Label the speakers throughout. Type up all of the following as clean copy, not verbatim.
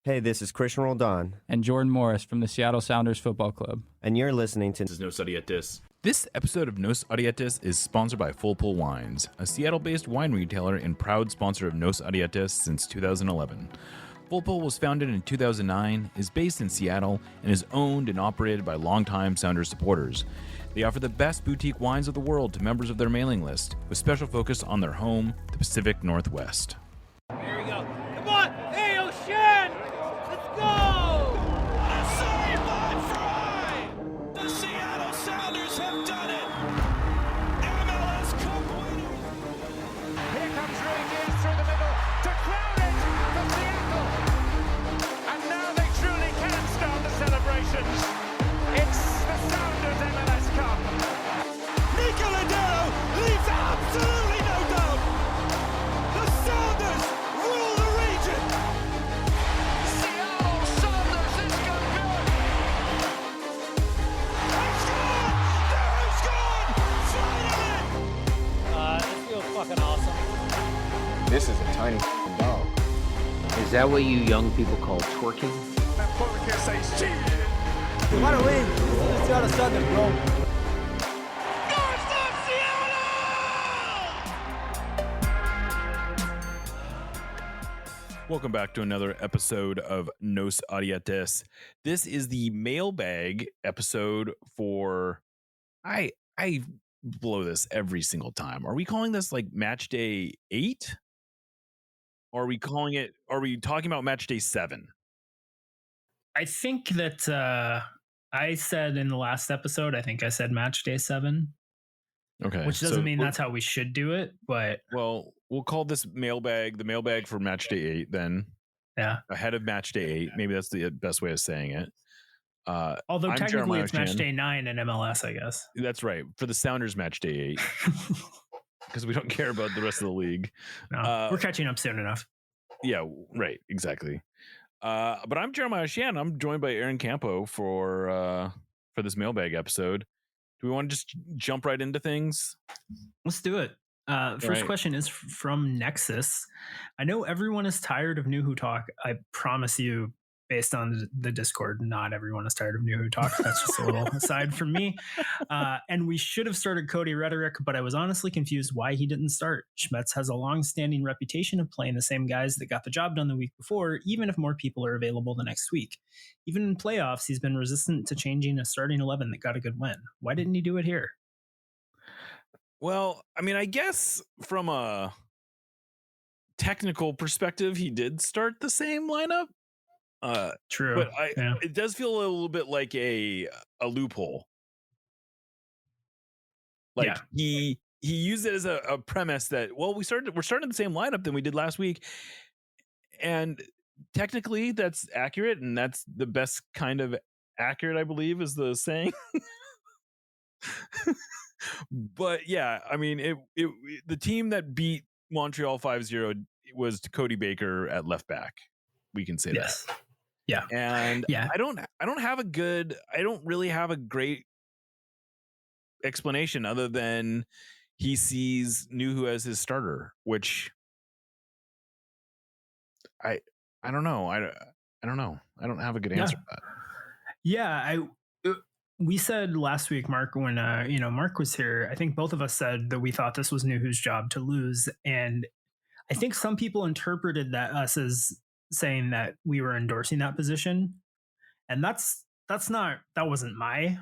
Speaker 1: Hey, this is Christian Roldan.
Speaker 2: And Jordan Morris from the Seattle Sounders Football Club.
Speaker 1: And you're listening to...
Speaker 3: This is Nos Odietis. This episode of Nos Odietis is sponsored by Full Pull Wines, a Seattle-based wine retailer and proud sponsor of Nos Odietis since 2011. Full Pull was founded in 2009, is based in Seattle, and is owned and operated by longtime Sounders supporters. They offer the best boutique wines of the world to members of their mailing list, with special focus on their home, the Pacific Northwest.
Speaker 4: Here we go. Come on! Hey, O'Shan! Let's go!
Speaker 5: A sideline fry! The Seattle Sounders have done it! MLS Cup winners!
Speaker 6: Here comes Ray Gibbs through the middle to crown it for Seattle! And now they truly can start the celebrations. It's the Sounders MLS Cup.
Speaker 5: Nicola Dero leaves absolutely no doubt! The Sounders rule the region!
Speaker 6: Seattle Sounders is going to
Speaker 5: They've scored! They've scored! Finally!
Speaker 4: This feels fucking awesome.
Speaker 7: This is a tiny dog.
Speaker 8: Is that what you young people call twerking?
Speaker 6: That Porter says cheated.
Speaker 4: You want to win? This is the Seattle Sounders, bro.
Speaker 3: Welcome back to another episode of Nos Odietis. This is the mailbag episode for... I blow this every single time. Are we calling this like match day 8? Or are we talking about match day 7?
Speaker 9: I think that I said in the last episode, I think I said match day 7.
Speaker 3: Okay.
Speaker 9: Which doesn't mean that's how we should do it, but...
Speaker 3: Well, we'll call this mailbag the mailbag for match day 8 then.
Speaker 9: Yeah.
Speaker 3: Ahead of match day 8. Maybe that's the best way of saying it.
Speaker 9: Although
Speaker 3: I'm
Speaker 9: technically
Speaker 3: Jeremiah
Speaker 9: it's match
Speaker 3: Chan.
Speaker 9: day 9 in MLS, I guess.
Speaker 3: That's right. For the Sounders match day 8. Because we don't care about the rest of the league.
Speaker 9: No, we're catching up soon enough.
Speaker 3: Yeah, right. Exactly. But I'm Jeremiah Chan. I'm joined by Aaron Campo for this mailbag episode. Do we want to just jump right into things?
Speaker 9: Let's do it. First question is from Nexus. I know everyone is tired of Nouhou talk. I promise you, based on the Discord, not everyone is tired of Nouhou talk. That's just a little aside from me. And we should have started Cody Rhetoric, but I was honestly confused why he didn't start. Schmetz has a long-standing reputation of playing the same guys that got the job done the week before, even if more people are available the next week. Even in playoffs, he's been resistant to changing a starting 11 that got a good win. Why didn't he do it here?
Speaker 3: Well, I mean, I guess from a technical perspective, he did start the same lineup.
Speaker 9: True.
Speaker 3: But it does feel a little bit like a loophole. Like he used it as a premise that, well, we're starting the same lineup than we did last week. And technically that's accurate, and that's the best kind of accurate, I believe, is the saying. But yeah, I mean, the team that beat Montreal 5-0 was Cody Baker at left back. We can say that.
Speaker 9: Yeah.
Speaker 3: And I don't really have a great explanation other than he sees Nouhou as his starter, which I don't know. I don't know. I don't have a good answer for that.
Speaker 9: Yeah, we said last week, Mark, when Mark was here, I think both of us said that we thought this was Nouhou's job to lose, and I think some people interpreted us as saying that we were endorsing that position, and that wasn't my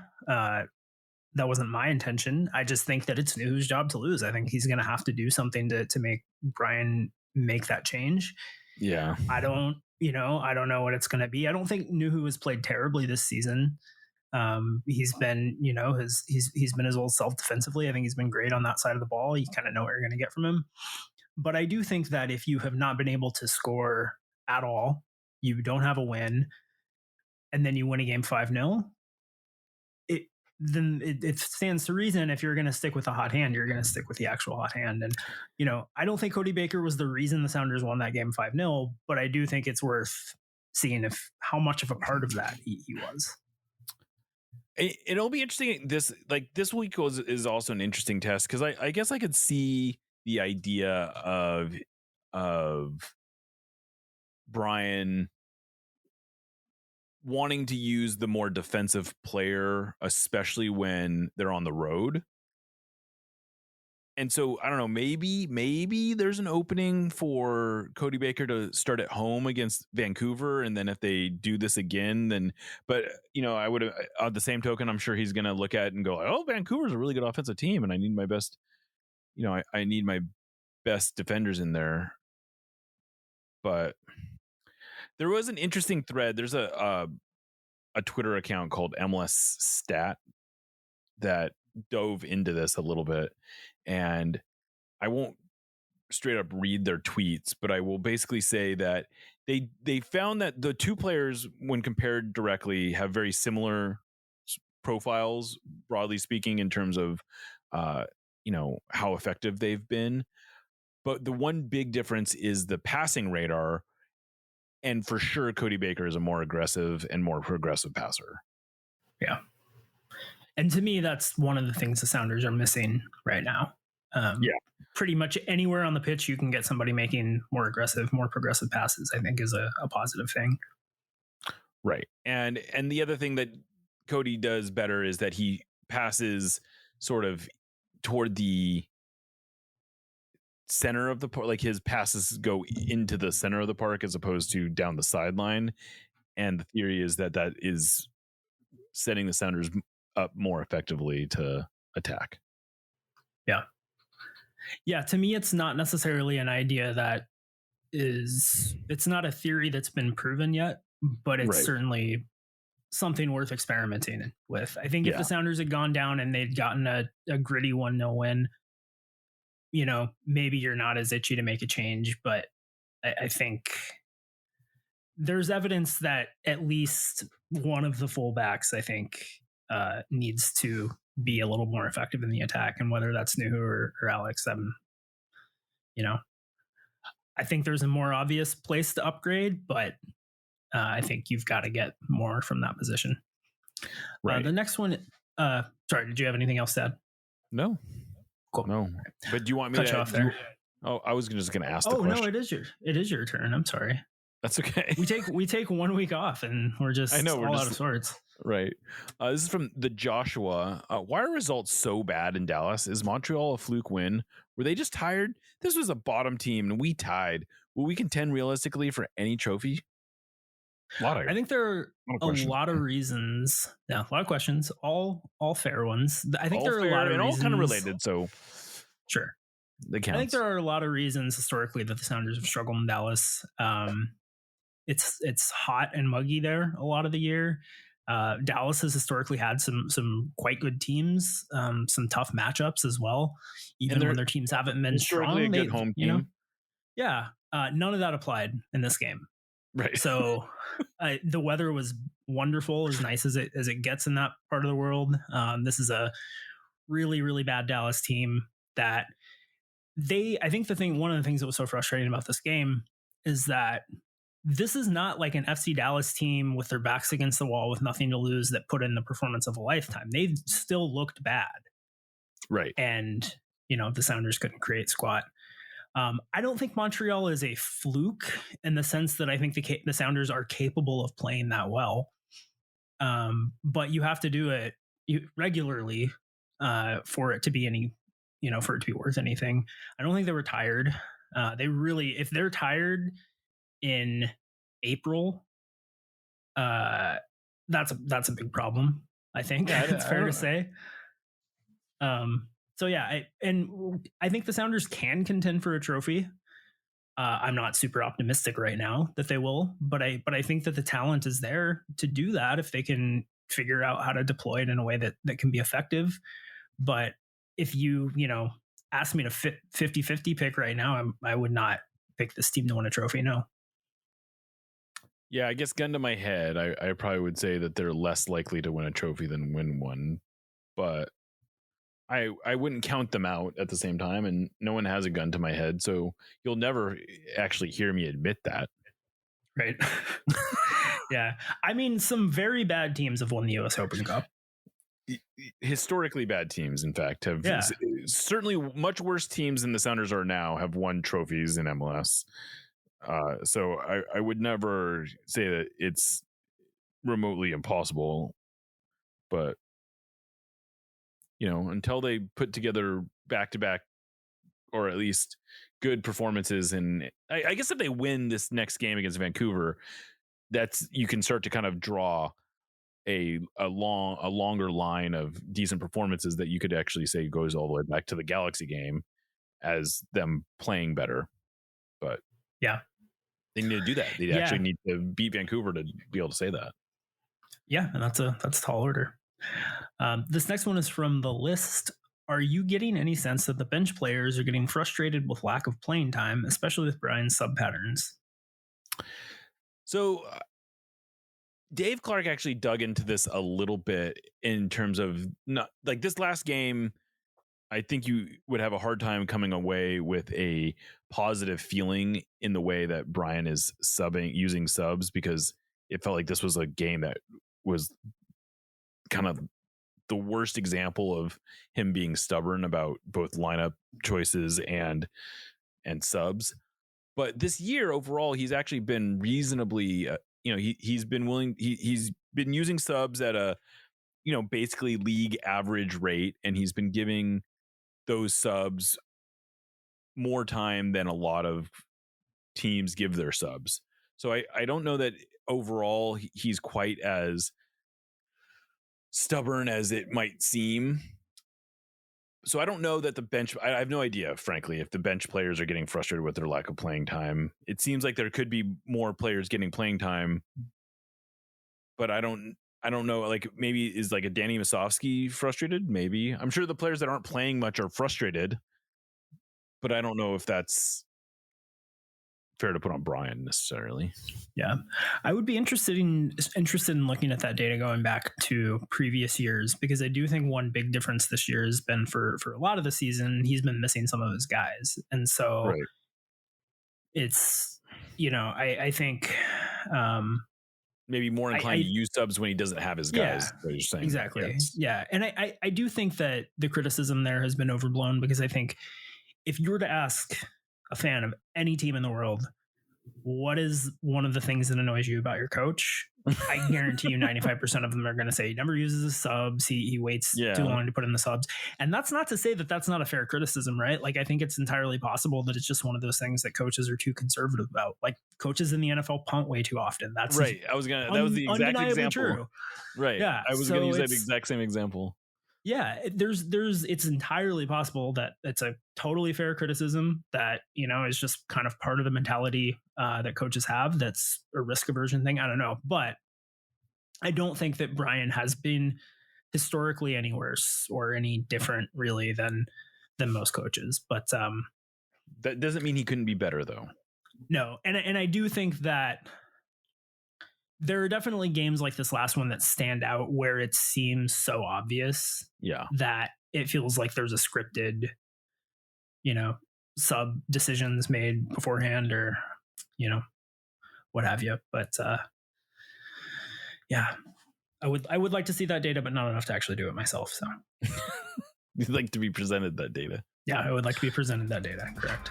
Speaker 9: intention. I just think that it's Nouhou's job to lose. I think he's going to have to do something to make Brian make that change.
Speaker 3: Yeah,
Speaker 9: I don't know what it's going to be. I don't think Nouhou has played terribly this season. He's been, he's been his old self defensively. I think he's been great on that side of the ball. You kind of know what you're going to get from him. But I do think that if you have not been able to score at all, you don't have a win, and then you win a game 5-0, then it stands to reason if you're going to stick with a hot hand, you're going to stick with the actual hot hand. And, I don't think Cody Baker was the reason the Sounders won that game 5-0, but I do think it's worth seeing how much of a part of that he was.
Speaker 3: It'll be interesting. This week is also an interesting test, because I guess I could see the idea of Brian wanting to use the more defensive player, especially when they're on the road. And so I don't know, maybe there's an opening for Cody Baker to start at home against Vancouver. And then if they do this again, then, but I would at the same token, I'm sure he's going to look at it and go, oh, Vancouver's a really good offensive team. And I need my best, I need my best defenders in there. But there was an interesting thread. There's a Twitter account called MLS Stat that dove into this a little bit. And I won't straight up read their tweets, but I will basically say that they found that the two players, when compared directly, have very similar profiles, broadly speaking, in terms of how effective they've been. But the one big difference is the passing radar. And for sure, Cody Baker is a more aggressive and more progressive passer.
Speaker 9: Yeah. And to me, that's one of the things the Sounders are missing right now. Pretty much anywhere on the pitch, you can get somebody making more aggressive, more progressive passes, I think is a positive thing.
Speaker 3: Right. And the other thing that Cody does better is that he passes sort of toward the center of the park. Like his passes go into the center of the park as opposed to down the sideline. And the theory is that is setting the Sounders up more effectively to attack.
Speaker 9: Yeah, to me, it's not necessarily an idea it's not a theory that's been proven yet, but it's certainly something worth experimenting with. I think if the Sounders had gone down and they'd gotten a gritty 1-0 win, maybe you're not as itchy to make a change, but I think there's evidence that at least one of the fullbacks, I think, needs to be a little more effective in the attack, and whether that's Nouhou or Alex, I think there's a more obvious place to upgrade, but I think you've got to get more from that position. Right. The next one, sorry, did you have anything else to add?
Speaker 3: No.
Speaker 9: Cool.
Speaker 3: No. But do you want me
Speaker 9: cut
Speaker 3: to
Speaker 9: you off there?
Speaker 3: I was just going to ask the question.
Speaker 9: No, it is your turn. I'm sorry.
Speaker 3: That's okay.
Speaker 9: We take 1 week off and we're just out of sorts.
Speaker 3: Right. This is from the Joshua. Why are results so bad in Dallas? Is Montreal a fluke win? Were they just tired? This was a bottom team and we tied. Will we contend realistically for any trophy?
Speaker 9: I think there are a lot of reasons. Yeah, a lot of questions. All fair ones. I think there are a lot of reasons.
Speaker 3: All kind of related. So
Speaker 9: sure.
Speaker 3: They count.
Speaker 9: I think there are a lot of reasons historically that the Sounders have struggled in Dallas. It's hot and muggy there a lot of the year. Dallas has historically had some quite good teams, some tough matchups as well, even when their teams haven't been strong.
Speaker 3: A good home team.
Speaker 9: None of that applied in this game.
Speaker 3: Right.
Speaker 9: So the weather was wonderful, as nice as it gets in that part of the world. This is a really, really bad Dallas team that I think one of the things that was so frustrating about this game is that this is not like an FC Dallas team with their backs against the wall with nothing to lose that put in the performance of a lifetime. They've still looked bad.
Speaker 3: Right.
Speaker 9: And, the Sounders couldn't create squat. I don't think Montreal is a fluke in the sense that I think the Sounders are capable of playing that well. But you have to do it regularly for it to be for it to be worth anything. I don't think they were tired. If they're tired in April, that's a big problem. I think it's fair to say. I think the Sounders can contend for a trophy. I'm not super optimistic right now that they will, but I think that the talent is there to do that if they can figure out how to deploy it in a way that can be effective. But if you ask me to 50-50 pick right now, I would not pick this team to win a trophy. No.
Speaker 3: Yeah, I guess gun to my head, I probably would say that they're less likely to win a trophy than win one, but I wouldn't count them out at the same time, and no one has a gun to my head, so you'll never actually hear me admit that.
Speaker 9: Right. Yeah. I mean, some very bad teams have won the U.S. Open Cup.
Speaker 3: Historically bad teams, in fact, have certainly much worse teams than the Sounders are now have won trophies in MLS. So I would never say that it's remotely impossible. But, until they put together back-to-back, or at least good performances, and I guess if they win this next game against Vancouver, you can start to kind of draw a longer line of decent performances that you could actually say goes all the way back to the Galaxy game as them playing better. But
Speaker 9: yeah,
Speaker 3: they need to do that. They actually need to beat Vancouver to be able to say that.
Speaker 9: Yeah, and that's a tall order. This next one is from the list. Are you getting any sense that the bench players are getting frustrated with lack of playing time, especially with Brian's sub patterns?
Speaker 3: So Dave Clark actually dug into this a little bit in terms of not like this last game. I think you would have a hard time coming away with a positive feeling in the way that Brian is using subs, because it felt like this was a game that was kind of the worst example of him being stubborn about both lineup choices and subs. But this year overall, he's actually been reasonably, he's been willing. He's been using subs at a, basically league average rate, and he's been giving those subs more time than a lot of teams give their subs. So I don't know that overall he's quite as stubborn as it might seem. So I don't know that the bench, I have no idea, frankly, if the bench players are getting frustrated with their lack of playing time. It seems like there could be more players getting playing time, but I don't know. Like, maybe is like a Danny Masovsky frustrated? Maybe. I'm sure the players that aren't playing much are frustrated, but I don't know if that's fair to put on Brian necessarily.
Speaker 9: Yeah, I would be interested in looking at that data going back to previous years, because I do think one big difference this year has been for a lot of the season, he's been missing some of his guys, and so it's I think
Speaker 3: maybe more inclined to use subs when he doesn't have his guys.
Speaker 9: Yeah,
Speaker 3: you're saying.
Speaker 9: Exactly. Yeah, and I do think that the criticism there has been overblown, because I think if you were to ask a fan of any team in the world, what is one of the things that annoys you about your coach? I guarantee you 95% of them are going to say he never uses his subs. He waits too long to put in the subs. And that's not to say that that's not a fair criticism, right? Like, I think it's entirely possible that it's just one of those things that coaches are too conservative about. Like, coaches in the NFL punt way too often. That's
Speaker 3: right. That was the exact example.
Speaker 9: True.
Speaker 3: Right.
Speaker 9: Yeah.
Speaker 3: I was going to use that exact same example.
Speaker 9: Yeah, it's entirely possible that it's a totally fair criticism that, is just kind of part of the mentality that coaches have. That's a risk aversion thing. I don't know. But I don't think that Brian has been historically any worse or any different really than most coaches. But
Speaker 3: that doesn't mean he couldn't be better, though.
Speaker 9: No. And I do think that there are definitely games like this last one that stand out where it seems so obvious that it feels like there's a scripted, sub decisions made beforehand, or, what have you. But I would like to see that data, but not enough to actually do it myself. So
Speaker 3: you'd like to be presented that data.
Speaker 9: Yeah, I would like to be presented that data. Correct.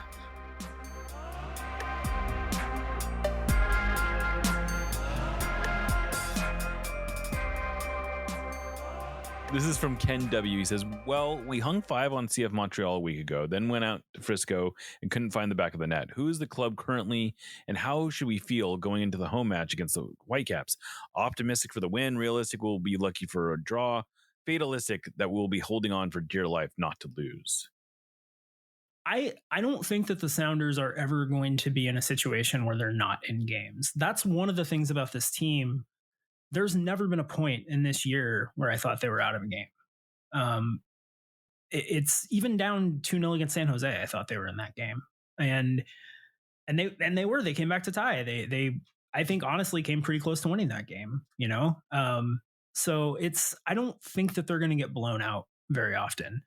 Speaker 3: This is from Ken W. He says, well, we hung 5 on CF Montreal a week ago, then went out to Frisco and couldn't find the back of the net. Who is the club currently, and how should we feel going into the home match against the Whitecaps? Optimistic for the win, realistic we'll be lucky for a draw, fatalistic that we'll be holding on for dear life not to lose.
Speaker 9: I don't think that the Sounders are ever going to be in a situation where they're not in games. That's one of the things about this team. There's never been a point in this year where I thought they were out of a game. It's even down 2-0 against San Jose. I thought they were in that game, and they came back to tie. They I think honestly came pretty close to winning that game. So I don't think that they're going to get blown out very often.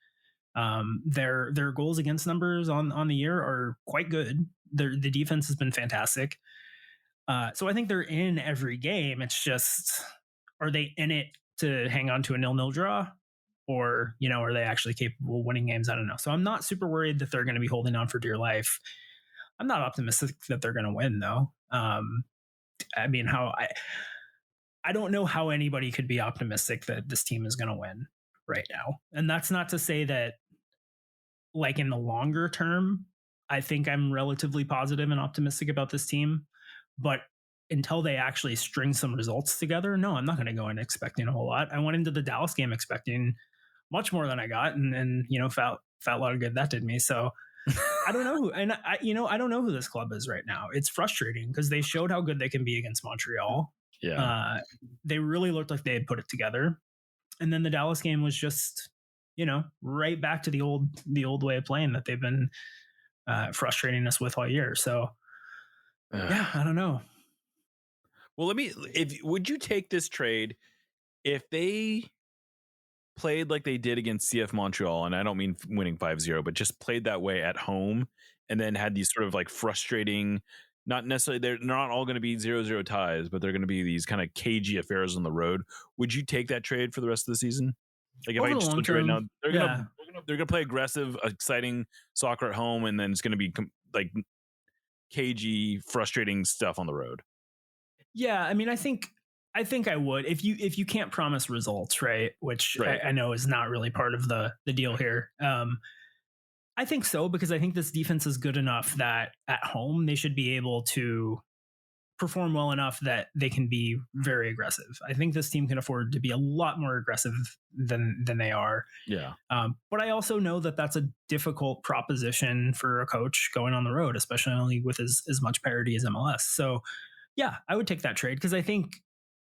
Speaker 9: Their goals against numbers on the year are quite good. The defense has been fantastic. So I think they're in every game. It's just, are they in it to hang on to a 0-0 draw, or, are they actually capable of winning games? I don't know. So I'm not super worried that they're going to be holding on for dear life. I'm not optimistic that they're going to win, though. I I don't know how anybody could be optimistic that this team is going to win right now. And that's not to say that, like, in the longer term, I think I'm relatively positive and optimistic about this team. But until they actually string some results together, no, I'm not going to go in expecting a whole lot. I went into the Dallas game expecting much more than I got, and felt a lot of good that did me. So I don't know who, and I don't know who this club is right now. It's frustrating because they showed how good they can be against Montreal.
Speaker 3: Yeah.
Speaker 9: They really looked like they had put it together, and then the Dallas game was just, right back to the old way of playing that they've been frustrating us with all year. So yeah, I don't know.
Speaker 3: Well, would you take this trade if they played like they did against CF Montreal, and I don't mean winning 5-0, but just played that way at home, and then had these sort of like frustrating, not necessarily, they're not all going to be 0-0 ties, but they're going to be these kind of cagey affairs on the road. Would you take that trade for the rest of the season? Like, if I just look right now, they're gonna play aggressive, exciting soccer at home, and then it's going to be like cagey, frustrating stuff on the road.
Speaker 9: Yeah, I mean, I think I would, if you can't promise results, right? Which
Speaker 3: Right.
Speaker 9: I know is not really part of the deal here. I think so, because I think this defense is good enough that at home they should be able to perform well enough that they can be very aggressive. I think this team can afford to be a lot more aggressive than they are.
Speaker 3: Yeah.
Speaker 9: But I also know that that's a difficult proposition for a coach going on the road, especially with as much parity as MLS. So yeah, I would take that trade because I think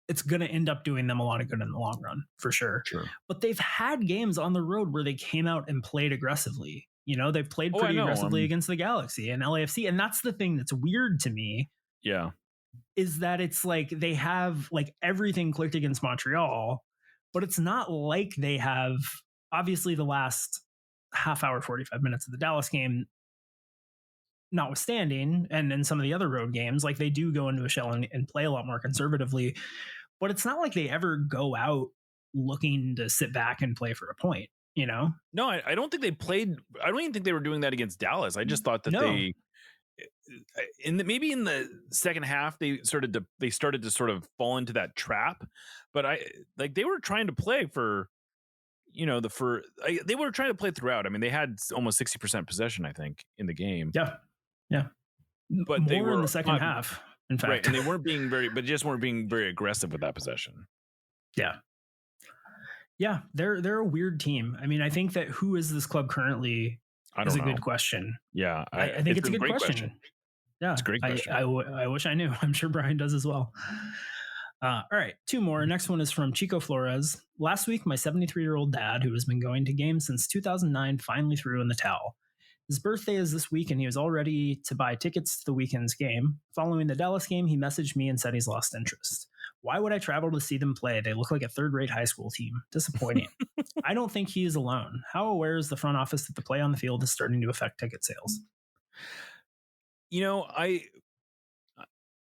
Speaker 9: it's going to end up doing them a lot of good in the long run, for sure.
Speaker 3: Sure.
Speaker 9: But they've had games on the road where they came out and played aggressively. They've played pretty aggressively against the Galaxy and LAFC. And that's the thing that's weird to me.
Speaker 3: Yeah.
Speaker 9: Is that it's like they have like everything clicked against Montreal, but it's not like they have, obviously, the last half hour, 45 minutes of the Dallas game notwithstanding, and in some of the other road games, like, they do go into a shell and play a lot more conservatively, but it's not like they ever go out looking to sit back and play for a point,
Speaker 3: No, I don't think they played. I don't even think they were doing that against Dallas. I just thought that maybe in the second half they started to sort of fall into that trap, but they were trying to play for, they were trying to play throughout. I mean, they had almost 60% possession, I think, in the game.
Speaker 9: Yeah.
Speaker 3: But
Speaker 9: more
Speaker 3: they were
Speaker 9: in the second half, in fact.
Speaker 3: Right, and they weren't being weren't being very aggressive with that possession.
Speaker 9: Yeah, they're a weird team. I mean, I think that who is this club currently is a good question.
Speaker 3: Yeah,
Speaker 9: I think it's a good question. Yeah,
Speaker 3: it's a great question.
Speaker 9: I wish I knew. I'm sure Brian does as well. All right, two more. Next one is from Chico Flores. Last week, my 73-year-old dad, who has been going to games since 2009, finally threw in the towel. His birthday is this week, and he was all ready to buy tickets to the weekend's game. Following the Dallas game, he messaged me and said he's lost interest. Why would I travel to see them play? They look like a third-rate high school team. Disappointing. I don't think he is alone. How aware is the front office that the play on the field is starting to affect ticket sales?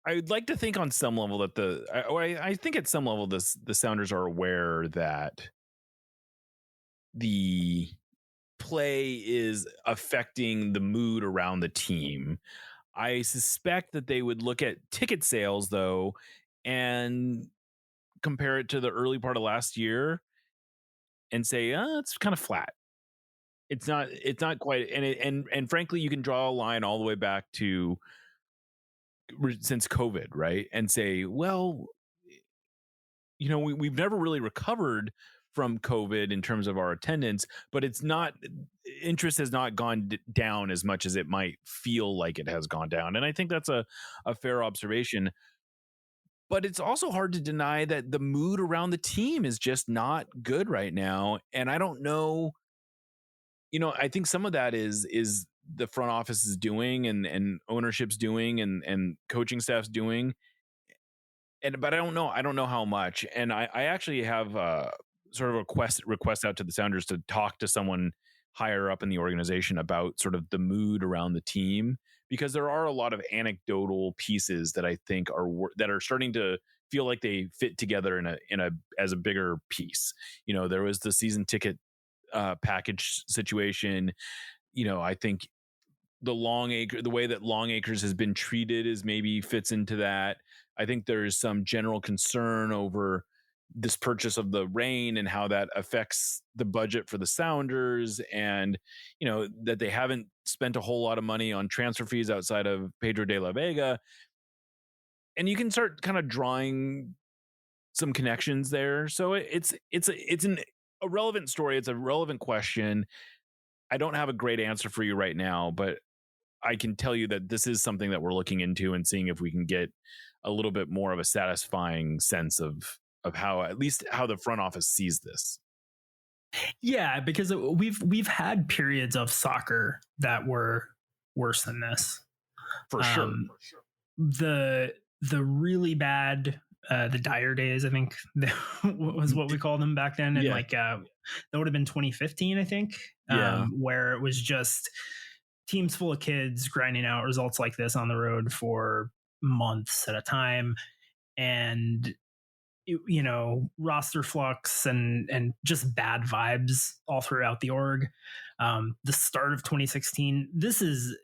Speaker 3: I'd like to think on some level that I think at some level the Sounders are aware that the play is affecting the mood around the team. I suspect that they would look at ticket sales, though, and compare it to the early part of last year and say, it's kind of flat. It's not quite, and frankly, you can draw a line all the way back to since COVID, right? And say, well, we've never really recovered from COVID in terms of our attendance, but interest has not gone down as much as it might feel like it has gone down. And I think that's a fair observation. But it's also hard to deny that the mood around the team is just not good right now. And I don't know, I think some of that is the front office is doing and ownership's doing and coaching staff's doing. But I don't know how much. And I actually have sort of a request out to the Sounders to talk to someone higher up in the organization about sort of the mood around the team, because there are a lot of anecdotal pieces that I think are starting to feel like they fit together as a bigger piece. There was the season ticket package situation. I think the way that Long Acres has been treated maybe fits into that. I think there is some general concern over this purchase of the Reign and how that affects the budget for the Sounders, and that they haven't spent a whole lot of money on transfer fees outside of Pedro de la Vega, and you can start kind of drawing some connections there. So it's a relevant story. It's a relevant question. I don't have a great answer for you right now, but I can tell you that this is something that we're looking into and seeing if we can get a little bit more of a satisfying sense of how, at least how the front office sees this.
Speaker 9: Yeah, because we've had periods of soccer that were worse than this.
Speaker 3: For sure.
Speaker 9: The really bad, the dire days, I think was what we called them back then. And that would have been 2015, I think. Where it was just teams full of kids grinding out results like this on the road for months at a time. And roster flux and just bad vibes all throughout the org. The start of 2016, this is,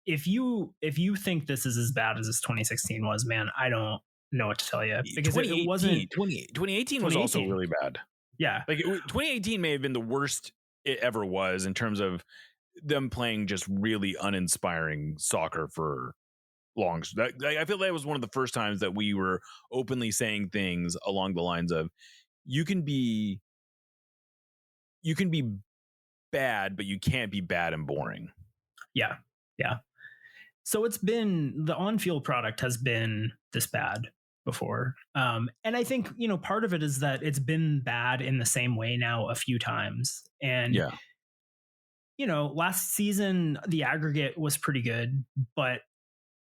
Speaker 9: if you think this is as bad as this 2016 was, man, I don't know what to tell you, because it wasn't.
Speaker 3: 2018 was also really bad.
Speaker 9: Yeah.
Speaker 3: 2018 may have been the worst it ever was in terms of them playing just really uninspiring soccer for long. I feel that was one of the first times that we were openly saying things along the lines of, you can be bad, but you can't be bad and boring.
Speaker 9: Yeah. So it's been, the on-field product has been this bad before. And I think, part of it is that it's been bad in the same way now a few times. And, last season, the aggregate was pretty good, but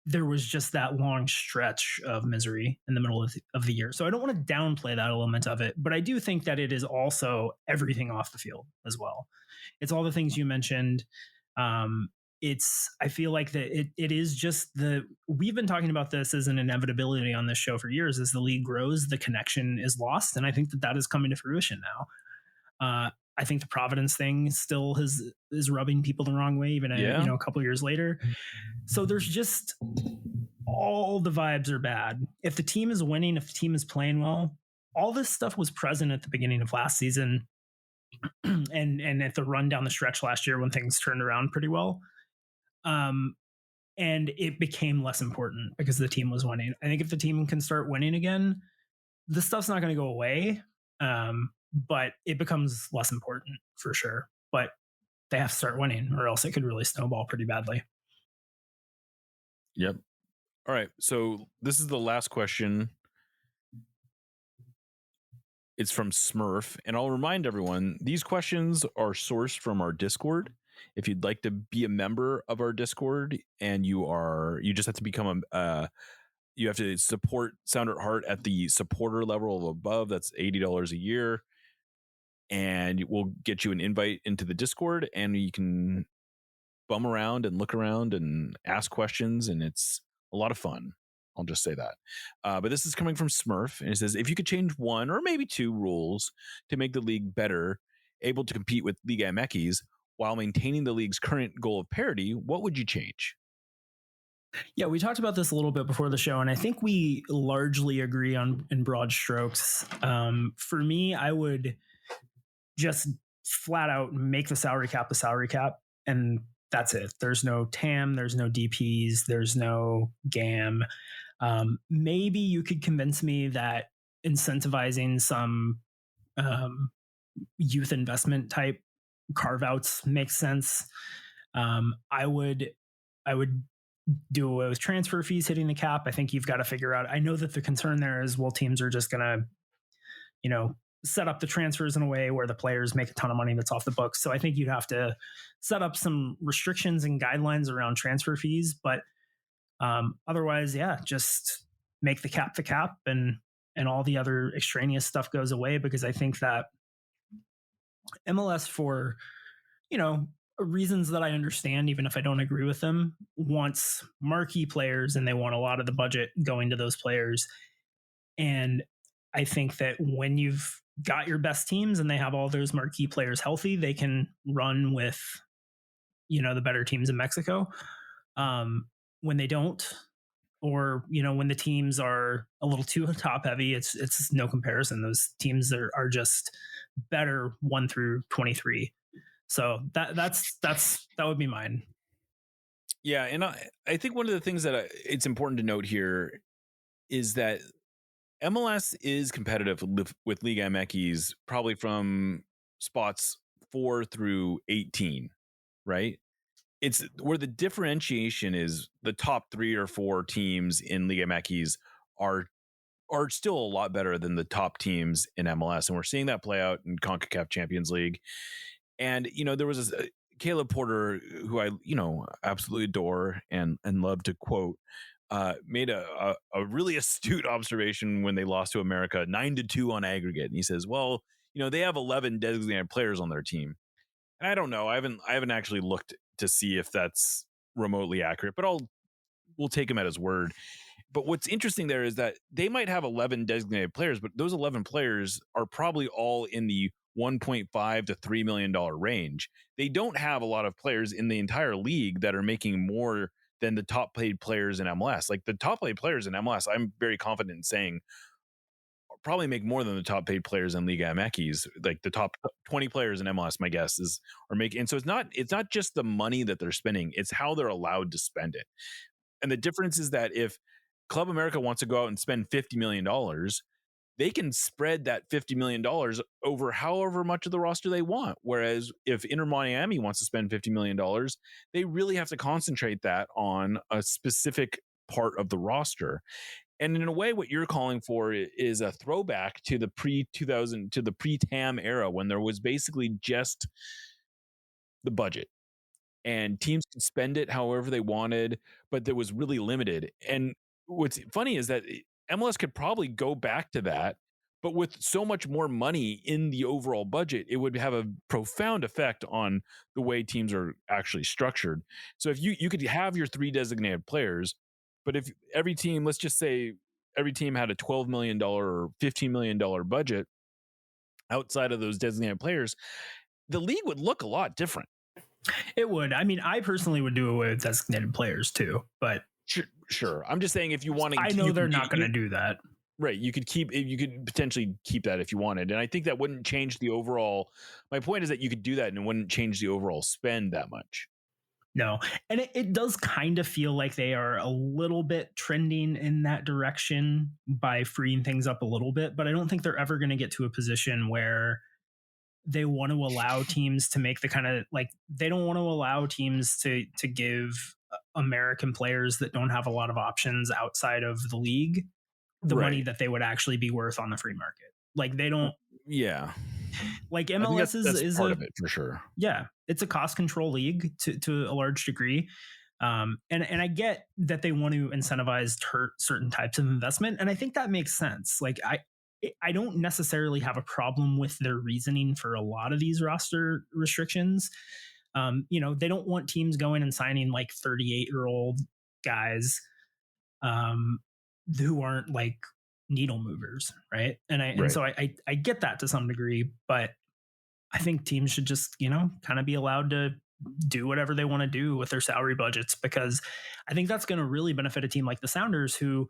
Speaker 9: there was just that long stretch of misery in the middle of the year. So I don't want to downplay that element of it, but I do think that it is also everything off the field as well. It's all the things you mentioned. I feel like that it is just we've been talking about this as an inevitability on this show for years. As the league grows, the connection is lost. And I think that is coming to fruition now. I think the Providence thing still is rubbing people the wrong way, even a couple of years later. So there's just, all the vibes are bad. If the team is winning, if the team is playing well, all this stuff was present at the beginning of last season, and at the run down the stretch last year when things turned around pretty well. And it became less important because the team was winning. I think if the team can start winning again, the stuff's not going to go away. But it becomes less important for sure. But they have to start winning, or else it could really snowball pretty badly.
Speaker 3: Yep. All right. So this is the last question. It's from Smurf. And I'll remind everyone, these questions are sourced from our Discord. If you'd like to be a member of our Discord, and you just have to become you have to support Sound at Heart at the supporter level above. That's $80 a year. And we'll get you an invite into the Discord, and you can bum around and look around and ask questions, and it's a lot of fun. I'll just say that. But this is coming from Smurf, and it says, if you could change one or maybe two rules to make the league better, able to compete with Liga MX while maintaining the league's current goal of parity, what would you change?
Speaker 9: Yeah, we talked about this a little bit before the show, and I think we largely agree in broad strokes. For me, I would just flat out make the salary cap, and that's it. There's no TAM, there's no DPs, there's no GAM. Maybe you could convince me that incentivizing some youth investment type carve outs makes sense. I would do away with transfer fees hitting the cap. I think you've got to figure out, I know that the concern there is, well, teams are just going to, set up the transfers in a way where the players make a ton of money that's off the books. So I think you'd have to set up some restrictions and guidelines around transfer fees. But otherwise, just make the cap and all the other extraneous stuff goes away, because I think that MLS, for, reasons that I understand, even if I don't agree with them, wants marquee players, and they want a lot of the budget going to those players. And I think that when you've got your best teams and they have all those marquee players healthy, they can run with, the better teams in Mexico. When they don't, or when the teams are a little too top heavy, it's no comparison. Those teams are just better 1 through 23. So that would be mine.
Speaker 3: Yeah, and I think one of the things that it's important to note here is that MLS is competitive with Liga MX probably from spots 4 through 18, right? It's where the differentiation is the top 3 or 4 teams in Liga MX are still a lot better than the top teams in MLS, and we're seeing that play out in CONCACAF Champions League. And there was Caleb Porter, who I absolutely adore and love to quote, made a really astute observation when they lost to America 9-2 on aggregate, and he says, well, they have 11 designated players on their team, and I don't know, I haven't actually looked to see if that's remotely accurate, but we'll take him at his word. But what's interesting there is that they might have 11 designated players, but those 11 players are probably all in the $1.5 to $3 million range. They don't have a lot of players in the entire league that are making more than the top paid players in MLS. Like the top paid players in MLS, I'm very confident in saying probably make more than the top paid players in Liga MX. Like the top 20 players in MLS, my guess are making. And so it's not just the money that they're spending, it's how they're allowed to spend it. And the difference is that if Club America wants to go out and spend $50 million, they can spread that $50 million over however much of the roster they want. Whereas if Inter Miami wants to spend $50 million, they really have to concentrate that on a specific part of the roster. And in a way, what you're calling for is a throwback to the pre-2000, to the pre-TAM era, when there was basically just the budget and teams could spend it however they wanted, but there was really limited. And what's funny is that MLS could probably go back to that, but with so much more money in the overall budget, it would have a profound effect on the way teams are actually structured. So if you could have your 3 designated players, but if every team, let's just say every team had a $12 million or $15 million budget outside of those designated players, the league would look a lot different.
Speaker 9: It would. I mean, I personally would do away with designated players too, but
Speaker 3: sure. I'm just saying if you want to,
Speaker 9: I know they're not going to do that.
Speaker 3: Right. You could potentially keep that if you wanted. And I think that wouldn't change the overall. My point is that you could do that and it wouldn't change the overall spend that much.
Speaker 9: No. And it does kind of feel like they are a little bit trending in that direction by freeing things up a little bit, but I don't think they're ever going to get to a position where they want to allow teams to make the kind of, like, they don't want to allow teams to give American players that don't have a lot of options outside of the league the money that they would actually be worth on the free market. Like they don't.
Speaker 3: Yeah.
Speaker 9: Like MLS is
Speaker 3: part of it for sure.
Speaker 9: Yeah, it's a cost control league to a large degree. And I get that they want to incentivize certain types of investment, and I think that makes sense. Like I don't necessarily have a problem with their reasoning for a lot of these roster restrictions. They don't want teams going and signing like 38-year-old guys who aren't like needle movers, right? And so I get that to some degree, but I think teams should just, kind of be allowed to do whatever they want to do with their salary budgets, because I think that's going to really benefit a team like the Sounders, who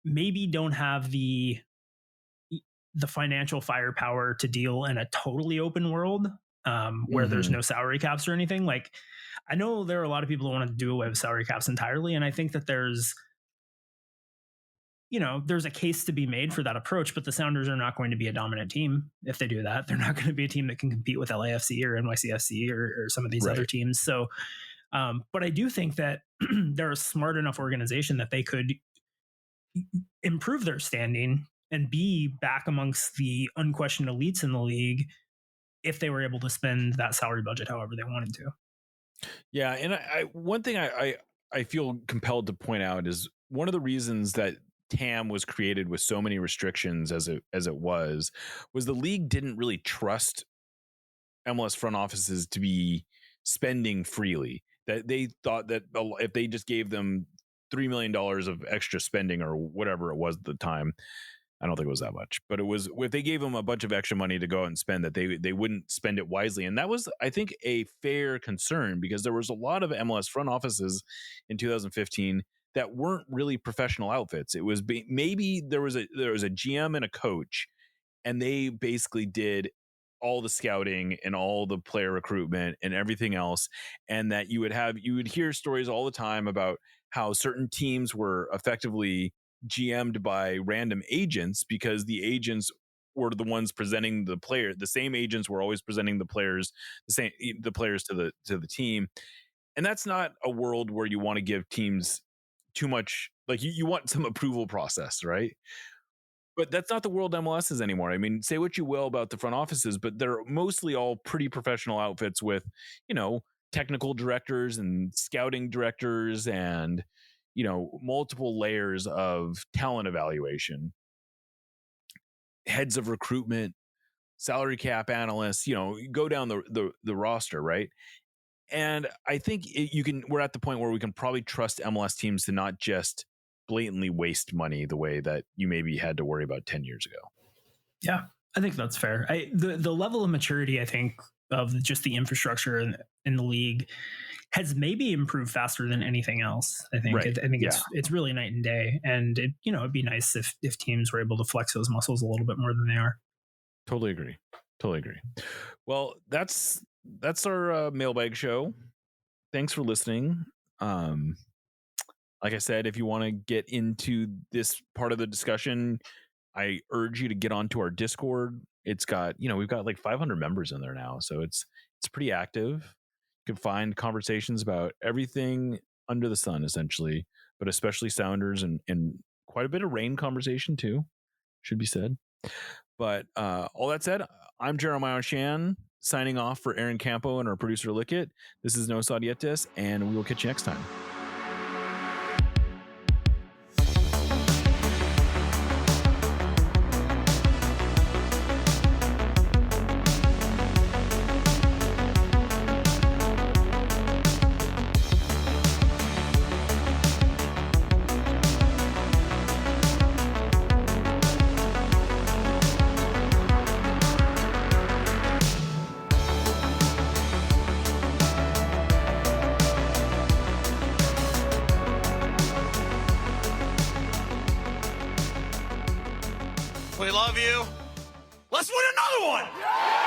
Speaker 9: maybe don't have the financial firepower to deal in a totally open world where there's no salary caps or anything. Like, I know there are a lot of people who want to do away with salary caps entirely, and I think that there's a case to be made for that approach, but the Sounders are not going to be a dominant team if they do that. They're not going to be a team that can compete with LAFC or NYCFC or some of these other teams. So, but I do think that they're a smart enough organization that they could improve their standing and be back amongst the unquestioned elites in the league if they were able to spend that salary budget however they wanted to.
Speaker 3: Yeah, and one thing I feel compelled to point out is one of the reasons that TAM was created with so many restrictions as it was the league didn't really trust MLS front offices to be spending freely. That they thought that if they just gave them $3 million of extra spending or whatever it was at the time, I don't think it was that much, but it was, if they gave them a bunch of extra money to go out and spend, that they wouldn't spend it wisely. And that was, I think, a fair concern, because there was a lot of MLS front offices in 2015 that weren't really professional outfits. It was maybe there was a GM and a coach, and they basically did all the scouting and all the player recruitment and everything else. And that you would hear stories all the time about how certain teams were effectively GM'd by random agents, because the agents were the ones presenting the player. The same agents were always presenting the players to the team. And that's not a world where you want to give teams too much. Like you want some approval process, right? But that's not the world MLS is anymore. I mean, say what you will about the front offices, but they're mostly all pretty professional outfits with, technical directors and scouting directors and, multiple layers of talent evaluation, heads of recruitment, salary cap analysts, go down the roster, right? And I think we're at the point where we can probably trust MLS teams to not just blatantly waste money the way that you maybe had to worry about 10 years ago.
Speaker 9: Yeah, I think that's fair. The level of maturity, I think, of just the infrastructure in the league has maybe improved faster than anything else. I think. Right. I think it's really night and day, and it'd be nice if teams were able to flex those muscles a little bit more than they are.
Speaker 3: Totally agree. Well, that's our mailbag show. Thanks for listening. Like I said, if you want to get into this part of the discussion, I urge you to get onto our Discord. It's got, we've got like 500 members in there now, so it's pretty active. You can find conversations about everything under the sun, essentially, but especially Sounders and quite a bit of Reign conversation too, should be said. But all that said, I'm Jeremiah Shan, signing off for Aaron Campo and our producer Lickett. This is Nos Audietes, and we will catch you next time.
Speaker 5: We love you. Let's win another one.